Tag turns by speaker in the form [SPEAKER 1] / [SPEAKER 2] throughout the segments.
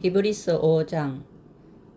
[SPEAKER 1] 히브리서 5장.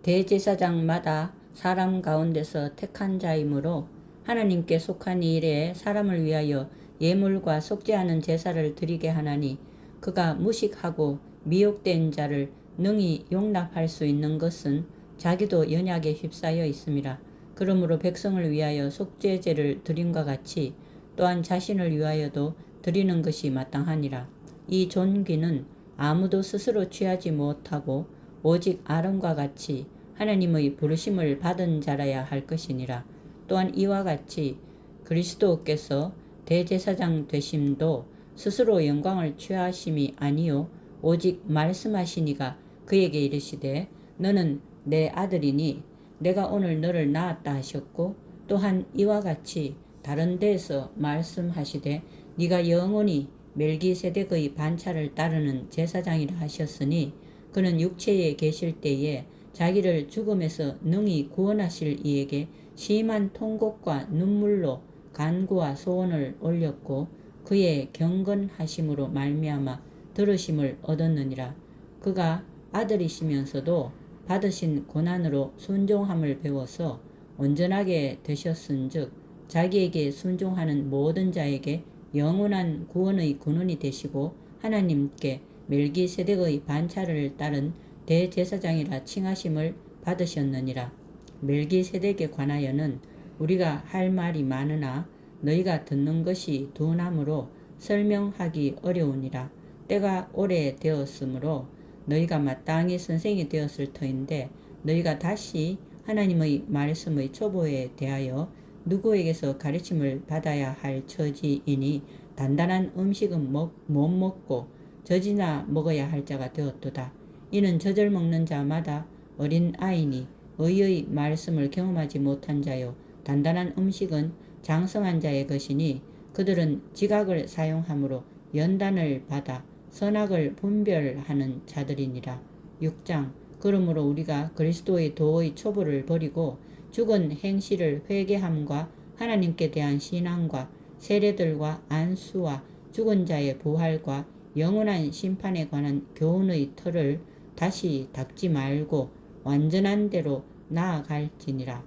[SPEAKER 1] 대제사장마다 사람 가운데서 택한 자이므로 하나님께 속한 일에 사람을 위하여 예물과 속죄 않은 제사를 드리게 하나니, 그가 무식하고 미혹된 자를 능히 용납할 수 있는 것은 자기도 연약에 휩싸여 있음이라. 그러므로 백성을 위하여 속죄제를 드림과 같이 또한 자신을 위하여도 드리는 것이 마땅하니라. 이 존귀는 아무도 스스로 취하지 못하고 오직 아론과 같이 하나님의 부르심을 받은 자라야 할 것이니라. 또한 이와 같이 그리스도께서 대제사장 되심도 스스로 영광을 취하심이 아니요 오직 말씀하시니가 그에게 이르시되, 너는 내 아들이니 내가 오늘 너를 낳았다 하셨고, 또한 이와 같이 다른 데에서 말씀하시되, 네가 영원히 멜기세덱의 반차를 따르는 제사장이라 하셨으니, 그는 육체에 계실 때에 자기를 죽음에서 능히 구원하실 이에게 심한 통곡과 눈물로 간구와 소원을 올렸고, 그의 경건하심으로 말미암아 들으심을 얻었느니라. 그가 아들이시면서도 받으신 고난으로 순종함을 배워서 온전하게 되셨은즉 자기에게 순종하는 모든 자에게 영원한 구원의 근원이 되시고, 하나님께 멜기세덱의 반차를 따른 대제사장이라 칭하심을 받으셨느니라. 멜기세덱에 관하여는 우리가 할 말이 많으나 너희가 듣는 것이 둔하므로 설명하기 어려우니라. 때가 오래 되었으므로 너희가 마땅히 선생이 되었을 터인데, 너희가 다시 하나님의 말씀의 초보에 대하여 누구에게서 가르침을 받아야 할 처지이니, 단단한 음식은 못 먹고 젖이나 먹어야 할 자가 되었도다. 이는 젖을 먹는 자마다 어린 아이니 의의 말씀을 경험하지 못한 자요, 단단한 음식은 장성한 자의 것이니, 그들은 지각을 사용함으로 연단을 받아 선악을 분별하는 자들이니라. 6장. 그러므로 우리가 그리스도의 도의 초보를 버리고 죽은 행실을 회개함과 하나님께 대한 신앙과 세례들과 안수와 죽은 자의 부활과 영원한 심판에 관한 교훈의 틀을 다시 닦지 말고 완전한 대로 나아갈지니라.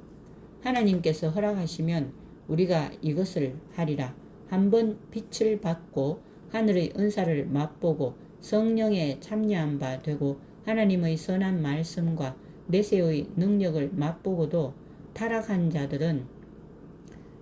[SPEAKER 1] 하나님께서 허락하시면 우리가 이것을 하리라. 한번 빛을 받고 하늘의 은사를 맛보고 성령에 참여한 바 되고 하나님의 선한 말씀과 내세의 능력을 맛보고도 타락한 자들은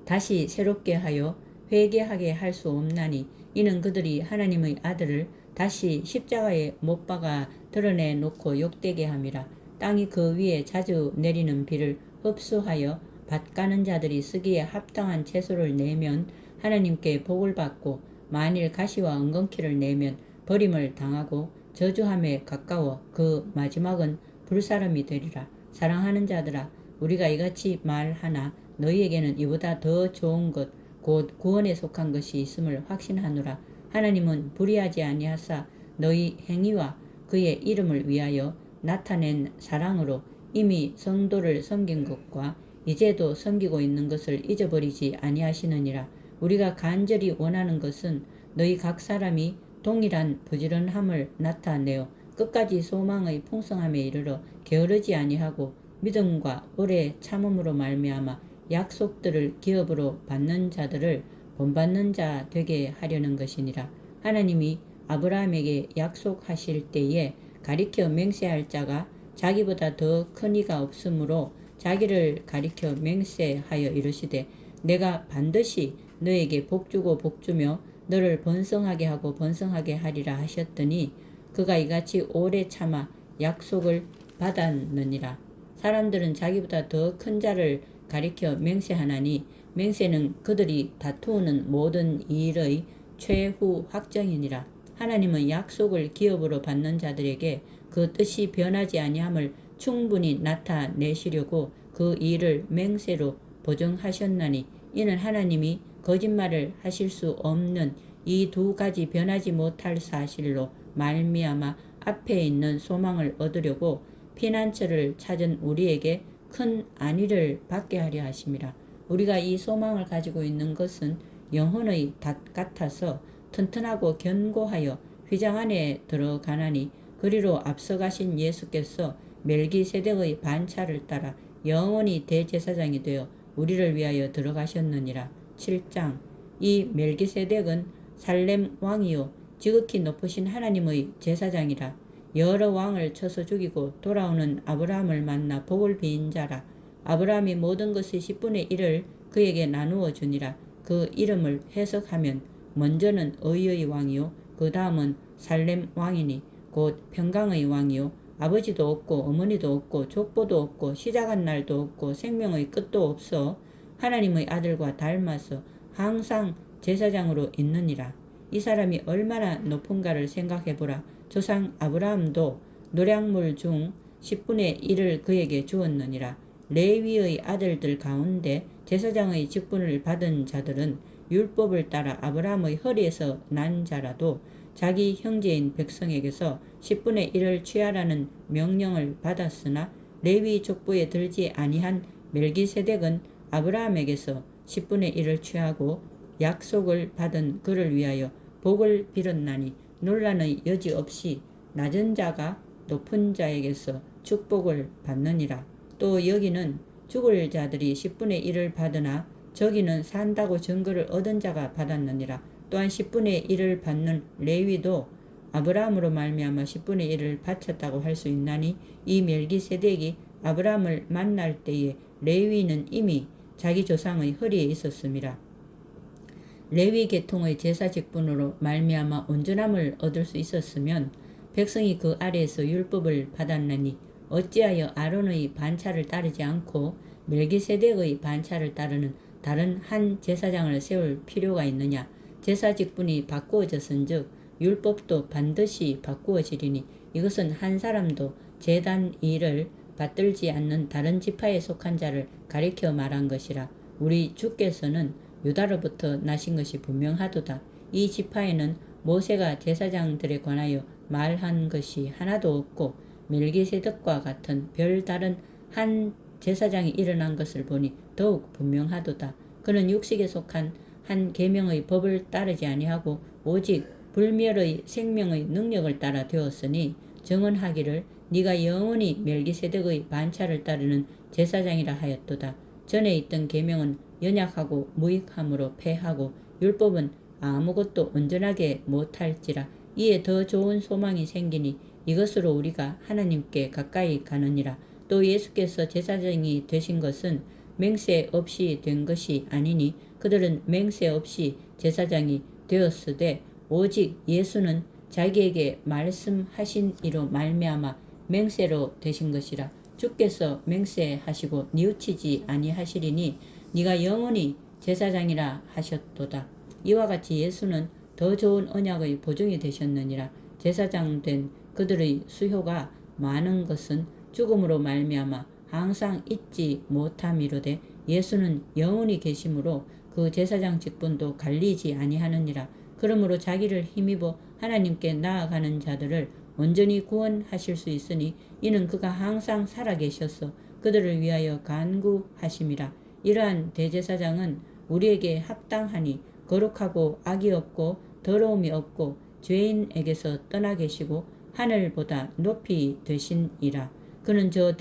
[SPEAKER 1] 다시 새롭게 하여 회개하게 할 수 없나니, 이는 그들이 하나님의 아들을 다시 십자가에 못 박아 드러내 놓고 욕되게 함이라. 땅이 그 위에 자주 내리는 비를 흡수하여 밭 가는 자들이 쓰기에 합당한 채소를 내면 하나님께 복을 받고, 만일 가시와 엉겅퀴를 내면 버림을 당하고 저주함에 가까워 그 마지막은 불사름이 되리라. 사랑하는 자들아, 우리가 이같이 말하나 너희에게는 이보다 더 좋은 것 곧 구원에 속한 것이 있음을 확신하노라. 하나님은 불의하지 아니하사 너희 행위와 그의 이름을 위하여 나타낸 사랑으로 이미 성도를 섬긴 것과 이제도 섬기고 있는 것을 잊어버리지 아니하시느니라. 우리가 간절히 원하는 것은 너희 각 사람이 동일한 부지런함을 나타내어 끝까지 소망의 풍성함에 이르러 게으르지 아니하고 믿음과 오래 참음으로 말미암아 약속들을 기업으로 받는 자들을 본받는 자 되게 하려는 것이니라. 하나님이 아브라함에게 약속하실 때에 가리켜 맹세할 자가 자기보다 더 큰 이가 없으므로 자기를 가리켜 맹세하여 이르시되, 내가 반드시 너에게 복주고 복주며 너를 번성하게 하고 번성하게 하리라 하셨더니, 그가 이같이 오래 참아 약속을 받았느니라. 사람들은 자기보다 더 큰 자를 가리켜 맹세하나니, 맹세는 그들이 다투는 모든 일의 최후 확정이니라. 하나님은 약속을 기업으로 받는 자들에게 그 뜻이 변하지 아니함을 충분히 나타내시려고 그 일을 맹세로 보증하셨나니, 이는 하나님이 거짓말을 하실 수 없는 이 두 가지 변하지 못할 사실로 말미암아 앞에 있는 소망을 얻으려고 피난처를 찾은 우리에게 큰 안위를 받게 하려 하심이라. 우리가 이 소망을 가지고 있는 것은 영혼의 닷 같아서 튼튼하고 견고하여 휘장 안에 들어가나니, 그리로 앞서가신 예수께서 멜기세덱의 반차를 따라 영원히 대제사장이 되어 우리를 위하여 들어가셨느니라. 7장. 이 멜기세덱은 살렘 왕이요 지극히 높으신 하나님의 제사장이라. 여러 왕을 쳐서 죽이고 돌아오는 아브라함을 만나 복을 비인 자라. 아브라함이 모든 것의 10분의 1을 그에게 나누어 주니라. 그 이름을 해석하면 먼저는 의의 왕이요 그 다음은 살렘 왕이니 곧 평강의 왕이요 아버지도 없고 어머니도 없고 족보도 없고 시작한 날도 없고 생명의 끝도 없어 하나님의 아들과 닮아서 항상 제사장으로 있느니라. 이 사람이 얼마나 높은가를 생각해보라. 조상 아브라함도 노량물 중 10분의 1을 그에게 주었느니라. 레위의 아들들 가운데 제사장의 직분을 받은 자들은 율법을 따라 아브라함의 허리에서 난 자라도 자기 형제인 백성에게서 10분의 1을 취하라는 명령을 받았으나 레위 족보에 들지 아니한 멜기세덱은 아브라함에게서 10분의 1을 취하고 약속을 받은 그를 위하여 복을 빌었나니 논란의 여지 없이 낮은 자가 높은 자에게서 축복을 받느니라. 또 여기는 죽을 자들이 10분의 1을 받으나 저기는 산다고 증거를 얻은 자가 받았느니라. 또한 10분의 1을 받는 레위도 아브라함으로 말미암아 10분의 1을 바쳤다고 할 수 있나니 이 멜기세덱이 아브라함을 만날 때에 레위는 이미 자기 조상의 허리에 있었음이라. 레위 계통의 제사 직분으로 말미암아 온전함을 얻을 수 있었으면 백성이 그 아래에서 율법을 받았나니 어찌하여 아론의 반차를 따르지 않고 멜기세덱의 반차를 따르는 다른 한 제사장을 세울 필요가 있느냐. 제사 직분이 바꾸어졌은즉 율법도 반드시 바꾸어지리니 이것은 한 사람도 제단 일을 받들지 않는 다른 지파에 속한 자를 가리켜 말한 것이라. 우리 주께서는 유다로부터 나신 것이 분명하도다. 이 지파에는 모세가 제사장들에 관하여 말한 것이 하나도 없고 멜기세덱과 같은 별다른 한 제사장이 일어난 것을 보니 더욱 분명하도다. 그는 육식에 속한 한 계명의 법을 따르지 아니하고 오직 불멸의 생명의 능력을 따라 되었으니 증언하기를 네가 영원히 멜기세덱의 반차를 따르는 제사장이라 하였도다. 전에 있던 계명은 연약하고 무익함으로 패하고 율법은 아무것도 온전하게 못할지라. 이에 더 좋은 소망이 생기니 이것으로 우리가 하나님께 가까이 가느니라. 또 예수께서 제사장이 되신 것은 맹세 없이 된 것이 아니니 그들은 맹세 없이 제사장이 되었으되 오직 예수는 자기에게 말씀하신 이로 말미암아 맹세로 되신 것이라. 주께서 맹세하시고 뉘우치지 아니하시리니 네가 영원히 제사장이라 하셨도다. 이와 같이 예수는 더 좋은 언약의 보증이 되셨느니라. 제사장 된 그들의 수효가 많은 것은 죽음으로 말미암아 항상 잊지 못함이로되 예수는 영원히 계심으로 그 제사장 직분도 갈리지 아니하느니라. 그러므로 자기를 힘입어 하나님께 나아가는 자들을 온전히 구원하실 수 있으니 이는 그가 항상 살아계셔서 그들을 위하여 간구하심이라. 이러한 대제사장은 우리에게 합당하니 거룩하고 악이 없고 더러움이 없고 죄인에게서 떠나 계시고 하늘보다 높이 되시니라. 그는 저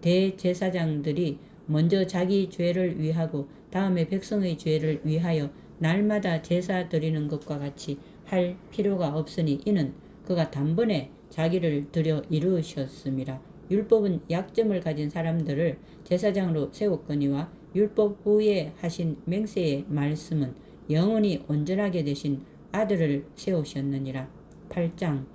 [SPEAKER 1] 대제사장들이 먼저 자기 죄를 위하고 다음에 백성의 죄를 위하여 날마다 제사 드리는 것과 같이 할 필요가 없으니 이는 그가 단번에 자기를 드려 이루셨음이라. 율법은 약점을 가진 사람들을 제사장으로 세웠거니와 율법 후에 하신 맹세의 말씀은 영원히 온전하게 되신 아들을 세우셨느니라. 8장.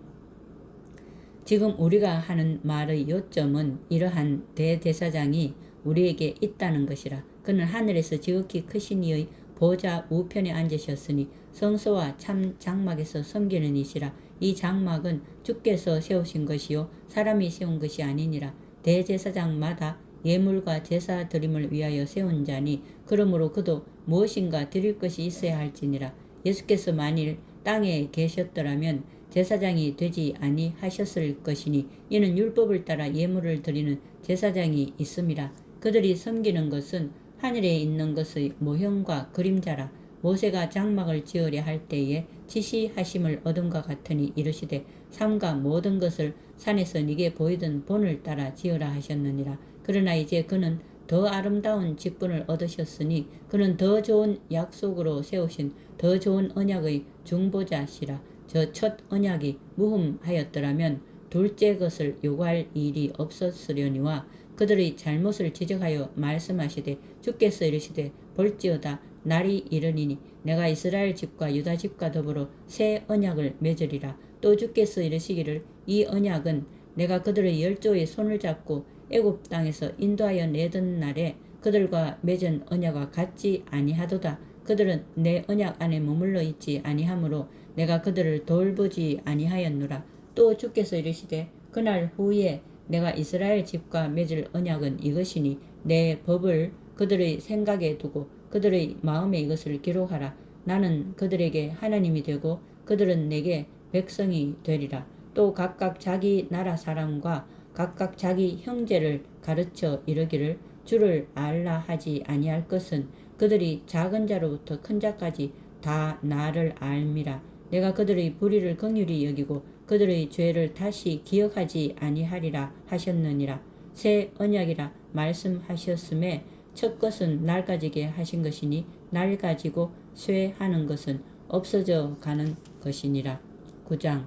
[SPEAKER 1] 지금 우리가 하는 말의 요점은 이러한 대제사장이 우리에게 있다는 것이라. 그는 하늘에서 지극히 크신 이의 보좌 우편에 앉으셨으니 성소와 참 장막에서 섬기는 이시라. 이 장막은 주께서 세우신 것이요 사람이 세운 것이 아니니라. 대제사장마다 예물과 제사 드림을 위하여 세운 자니 그러므로 그도 무엇인가 드릴 것이 있어야 할지니라. 예수께서 만일 땅에 계셨더라면 제사장이 되지 아니하셨을 것이니 이는 율법을 따라 예물을 드리는 제사장이 있음이라. 그들이 섬기는 것은 하늘에 있는 것의 모형과 그림자라. 모세가 장막을 지으려 할 때에 지시하심을 얻음과 같으니 이르시되 삼가 모든 것을 산에서 네게 보이던 본을 따라 지으라 하셨느니라. 그러나 이제 그는 더 아름다운 직분을 얻으셨으니 그는 더 좋은 약속으로 세우신 더 좋은 언약의 중보자시라. 저 첫 언약이 무흠하였더라면 둘째 것을 요구할 일이 없었으려니와 그들의 잘못을 지적하여 말씀하시되 주께서 이르시되 볼지어다 날이 이르니니 내가 이스라엘 집과 유다 집과 더불어 새 언약을 맺으리라. 또 주께서 이르시기를 이 언약은 내가 그들의 열조의 손을 잡고 애굽 땅에서 인도하여 내던 날에 그들과 맺은 언약과 같지 아니하도다. 그들은 내 언약 안에 머물러 있지 아니하므로 내가 그들을 돌보지 아니하였노라. 또 주께서 이르시되 그날 후에 내가 이스라엘 집과 맺을 언약은 이것이니 내 법을 그들의 생각에 두고 그들의 마음에 이것을 기록하라. 나는 그들에게 하나님이 되고 그들은 내게 백성이 되리라. 또 각각 자기 나라 사람과 각각 자기 형제를 가르쳐 이르기를 주를 알라 하지 아니할 것은 그들이 작은 자로부터 큰 자까지 다 나를 알미라. 내가 그들의 불의를 긍휼히 여기고 그들의 죄를 다시 기억하지 아니하리라 하셨느니라. 새 언약이라 말씀하셨음에 첫 것은 낡아지게 하신 것이니 낡아지고 쇠하는 것은 없어져 가는 것이니라. 9장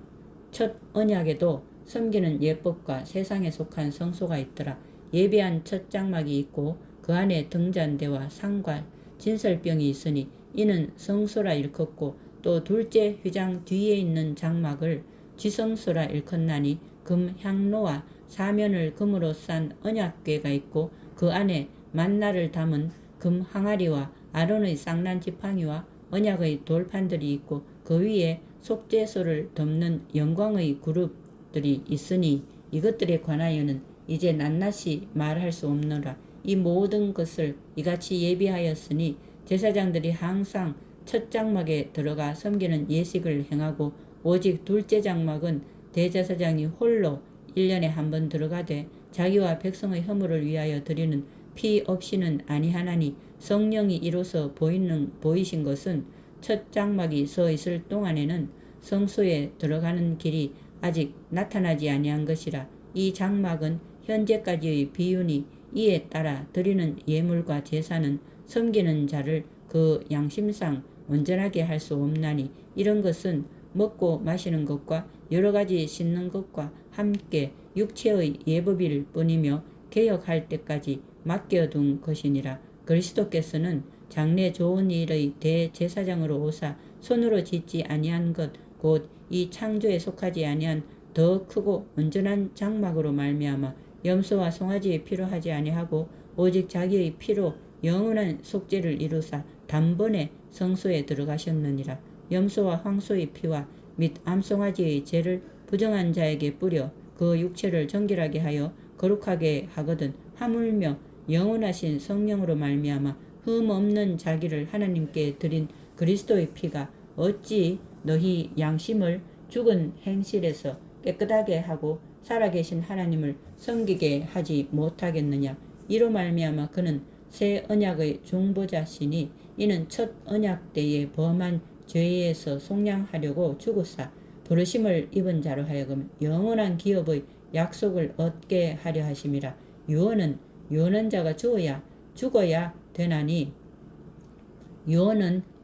[SPEAKER 1] 첫 언약에도 섬기는 예법과 세상에 속한 성소가 있더라. 예배한 첫 장막이 있고 그 안에 등잔대와 상과 진설병이 있으니 이는 성소라 일컫고 또 둘째 휘장 뒤에 있는 장막을 지성소라 일컫나니 금 향로와 사면을 금으로 싼 언약궤가 있고 그 안에 만나를 담은 금 항아리와 아론의 쌍난 지팡이와 언약의 돌판들이 있고 그 위에 속죄소를 덮는 영광의 그룹들이 있으니 이것들에 관하여는 이제 낱낱이 말할 수 없노라. 이 모든 것을 이같이 예비하였으니 제사장들이 항상 첫 장막에 들어가 섬기는 예식을 행하고 오직 둘째 장막은 대제사장이 홀로 1년에 한 번 들어가되 자기와 백성의 허물을 위하여 드리는 피 없이는 아니하나니 성령이 이로써 보이신 것은 첫 장막이 서 있을 동안에는 성소에 들어가는 길이 아직 나타나지 아니한 것이라. 이 장막은 현재까지의 비윤이 이에 따라 드리는 예물과 제사는 섬기는 자를 그 양심상 온전하게 할 수 없나니 이런 것은 먹고 마시는 것과 여러 가지 씻는 것과 함께 육체의 예법일 뿐이며 개혁할 때까지 맡겨둔 것이니라. 그리스도께서는 장래 좋은 일의 대제사장으로 오사 손으로 짓지 아니한 것 곧 이 창조에 속하지 아니한 더 크고 온전한 장막으로 말미암아 염소와 송아지의 피로 하지 아니하고 오직 자기의 피로 영원한 속죄를 이루사 단번에 성소에 들어가셨느니라. 염소와 황소의 피와 및 암송아지의 죄를 부정한 자에게 뿌려 그 육체를 정결하게 하여 거룩하게 하거든 하물며 영원하신 성령으로 말미암아 흠 없는 자기를 하나님께 드린 그리스도의 피가 어찌 너희 양심을 죽은 행실에서 깨끗하게 하고 살아계신 하나님을 섬기게 하지 못하겠느냐. 이로 말미암아 그는 새 언약의 중보자시니 이는 첫 언약 때에 범한 죄에서 속량하려고 죽으사 부르심을 입은 자로 하여금 영원한 기업의 약속을 얻게 하려 하심이라. 유언은 유언한 자가 죽어야 되나니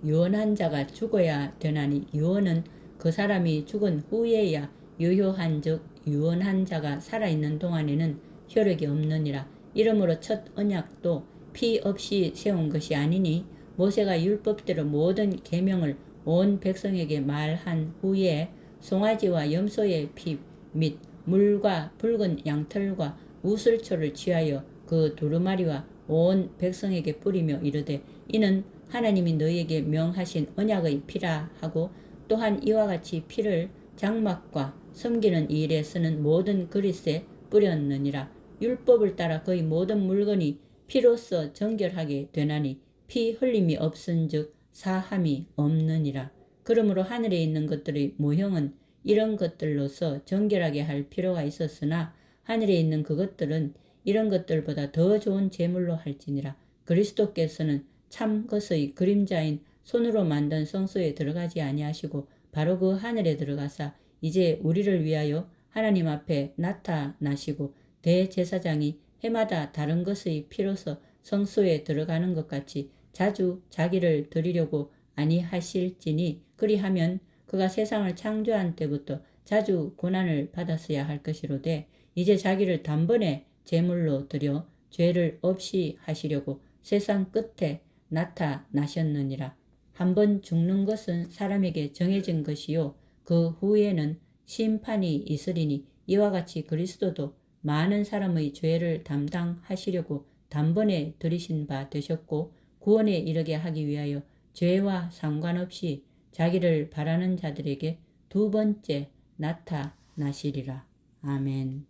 [SPEAKER 1] 유언한 자가 죽어야 되나니 유언은 그 사람이 죽은 후에야 유효한즉 유언한 자가 살아있는 동안에는 효력이 없느니라. 이러므로 첫 언약도 피 없이 세운 것이 아니니 모세가 율법대로 모든 계명을 온 백성에게 말한 후에 송아지와 염소의 피 및 물과 붉은 양털과 우슬초를 취하여 그 두루마리와 온 백성에게 뿌리며 이르되 이는 하나님이 너희에게 명하신 언약의 피라 하고 또한 이와 같이 피를 장막과 섬기는 일에 쓰는 모든 그릇에 뿌렸느니라. 율법을 따라 거의 모든 물건이 피로써 정결하게 되나니 피 흘림이 없은즉 사함이 없느니라. 그러므로 하늘에 있는 것들의 모형은 이런 것들로서 정결하게 할 필요가 있었으나 하늘에 있는 그것들은 이런 것들보다 더 좋은 제물로 할지니라. 그리스도께서는 참 것의 그림자인 손으로 만든 성소에 들어가지 아니하시고 바로 그 하늘에 들어가사 이제 우리를 위하여 하나님 앞에 나타나시고 대제사장이 해마다 다른 것의 피로서 성소에 들어가는 것 같이 자주 자기를 드리려고 아니하실지니 그리하면 그가 세상을 창조한 때부터 자주 고난을 받았어야 할 것이로되 이제 자기를 단번에 제물로 드려 죄를 없이 하시려고 세상 끝에 나타나셨느니라. 한번 죽는 것은 사람에게 정해진 것이요 그 후에는 심판이 있으리니 이와 같이 그리스도도 많은 사람의 죄를 담당하시려고 단번에 들이신 바 되셨고 구원에 이르게 하기 위하여 죄와 상관없이 자기를 바라는 자들에게 두 번째 나타나시리라. 아멘.